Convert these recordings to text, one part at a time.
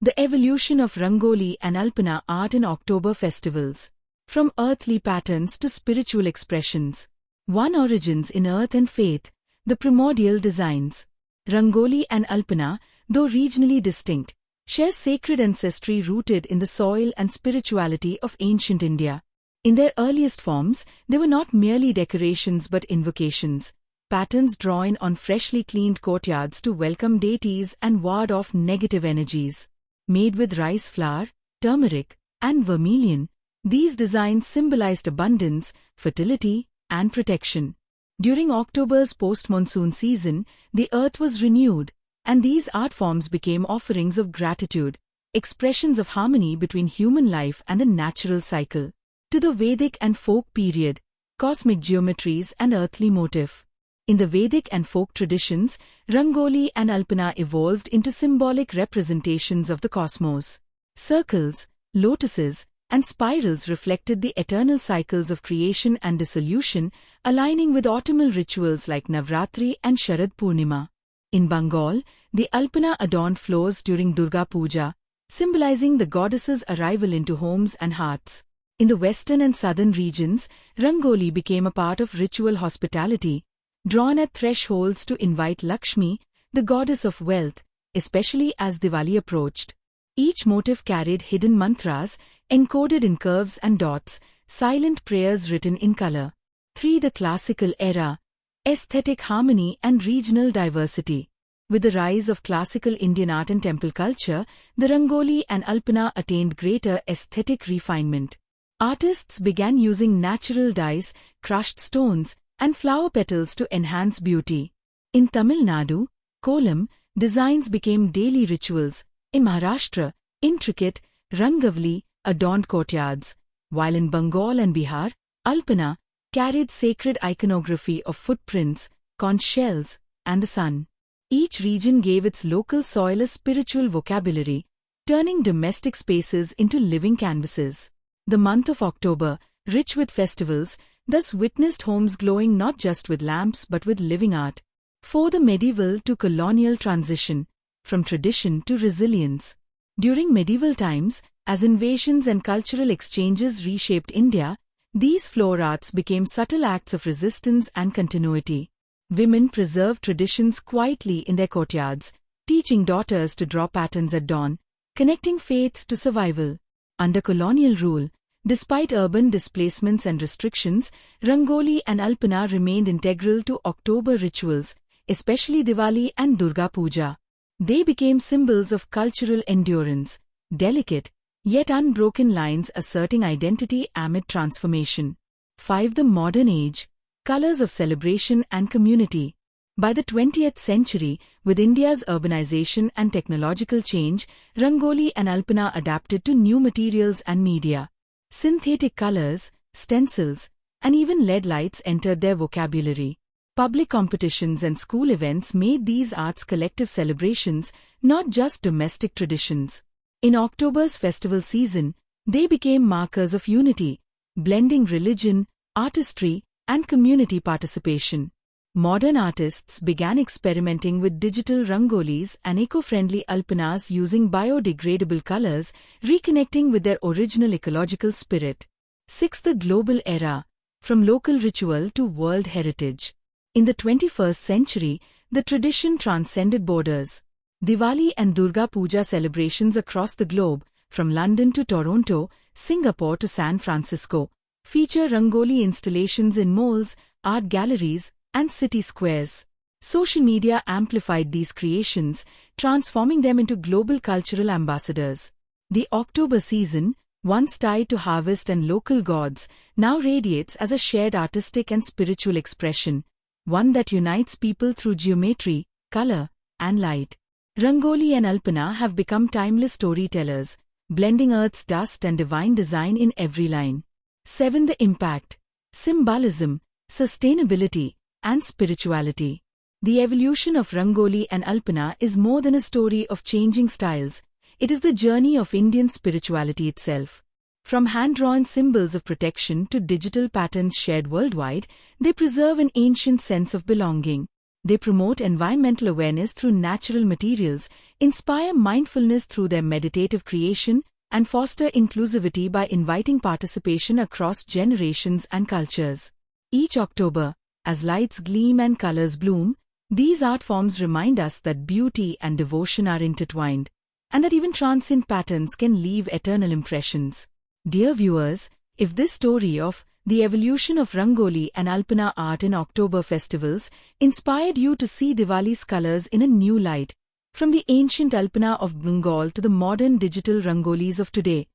The evolution of Rangoli and Alpana art in October festivals. From earthly patterns to spiritual expressions. One origins in earth and faith, the primordial designs. Rangoli and Alpana, though regionally distinct, share sacred ancestry rooted in the soil and spirituality of ancient India. In their earliest forms, they were not merely decorations but invocations, patterns drawn on freshly cleaned courtyards to welcome deities and ward off negative energies. Made with rice flour, turmeric, and vermilion, these designs symbolized abundance, fertility, and protection. During October's post-monsoon season, the earth was renewed, and these art forms became offerings of gratitude, expressions of harmony between human life and the natural cycle. To the Vedic and folk period, cosmic geometries and earthly motif. In the Vedic and folk traditions, Rangoli and Alpana evolved into symbolic representations of the cosmos. Circles, lotuses, and spirals reflected the eternal cycles of creation and dissolution, aligning with autumnal rituals like Navratri and Sharad Purnima. In Bengal, the Alpana adorned floors during Durga Puja, symbolizing the goddess's arrival into homes and hearts. In the western and southern regions, Rangoli became a part of ritual hospitality, drawn at thresholds to invite Lakshmi, the goddess of wealth, especially as Diwali approached. Each motif carried hidden mantras, encoded in curves and dots, silent prayers written in color. 3. The classical era. Aesthetic harmony and regional diversity. With the rise of classical Indian art and temple culture, the Rangoli and Alpana attained greater aesthetic refinement. Artists began using natural dyes, crushed stones, and flower petals to enhance beauty. In Tamil Nadu, kolam designs became daily rituals. In Maharashtra, intricate Rangavali adorned courtyards, while in Bengal and Bihar, Alpana carried sacred iconography of footprints, conch shells, and the sun. Each region gave its local soil a spiritual vocabulary, turning domestic spaces into living canvases. The month of October, rich with festivals, thus witnessed homes glowing not just with lamps but with living art. 4. The medieval to colonial transition. From tradition to resilience. During medieval times, as invasions and cultural exchanges reshaped India, these floor arts became subtle acts of resistance and continuity. Women preserved traditions quietly in their courtyards, teaching daughters to draw patterns at dawn, connecting faith to survival. Under colonial rule, despite urban displacements and restrictions, Rangoli and Alpana remained integral to October rituals, especially Diwali and Durga Puja. They became symbols of cultural endurance, delicate, yet unbroken lines asserting identity amid transformation. 5. The modern age. Colors of celebration and community. By the 20th century, with India's urbanization and technological change, Rangoli and Alpana adapted to new materials and media. Synthetic colors, stencils, and even LED lights entered their vocabulary. Public competitions and school events made these arts collective celebrations, not just domestic traditions. In October's festival season, they became markers of unity, blending religion, artistry, and community participation. Modern artists began experimenting with digital rangolis and eco-friendly alpanas using biodegradable colors, reconnecting with their original ecological spirit. 6. The global era. From local ritual to world heritage. In the 21st century, the tradition transcended borders. Diwali and Durga Puja celebrations across the globe, from London to Toronto, Singapore to San Francisco, feature Rangoli installations in malls, art galleries, and city squares. Social media amplified these creations, transforming them into global cultural ambassadors. The October season, once tied to harvest and local gods, now radiates as a shared artistic and spiritual expression, one that unites people through geometry, color, and light. Rangoli and Alpana have become timeless storytellers, blending earth's dust and divine design in every line. 7. The impact. Symbolism, sustainability, and spirituality. The evolution of Rangoli and Alpana is more than a story of changing styles. It is the journey of Indian spirituality itself. From hand-drawn symbols of protection to digital patterns shared worldwide, they preserve an ancient sense of belonging. They promote environmental awareness through natural materials, inspire mindfulness through their meditative creation, and foster inclusivity by inviting participation across generations and cultures. Each October, as lights gleam and colors bloom, these art forms remind us that beauty and devotion are intertwined, and that even transient patterns can leave eternal impressions. Dear viewers, if this story of the evolution of Rangoli and Alpana art in October festivals inspired you to see Diwali's colors in a new light, from the ancient Alpana of Bengal to the modern digital Rangolis of today,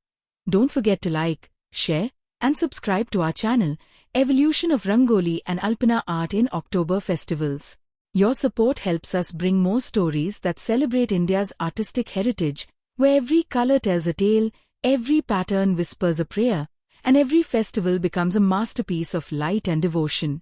don't forget to like, share, and subscribe to our channel, Evolution of Rangoli and Alpana Art in October Festivals. Your support helps us bring more stories that celebrate India's artistic heritage, where every color tells a tale, every pattern whispers a prayer, and every festival becomes a masterpiece of light and devotion.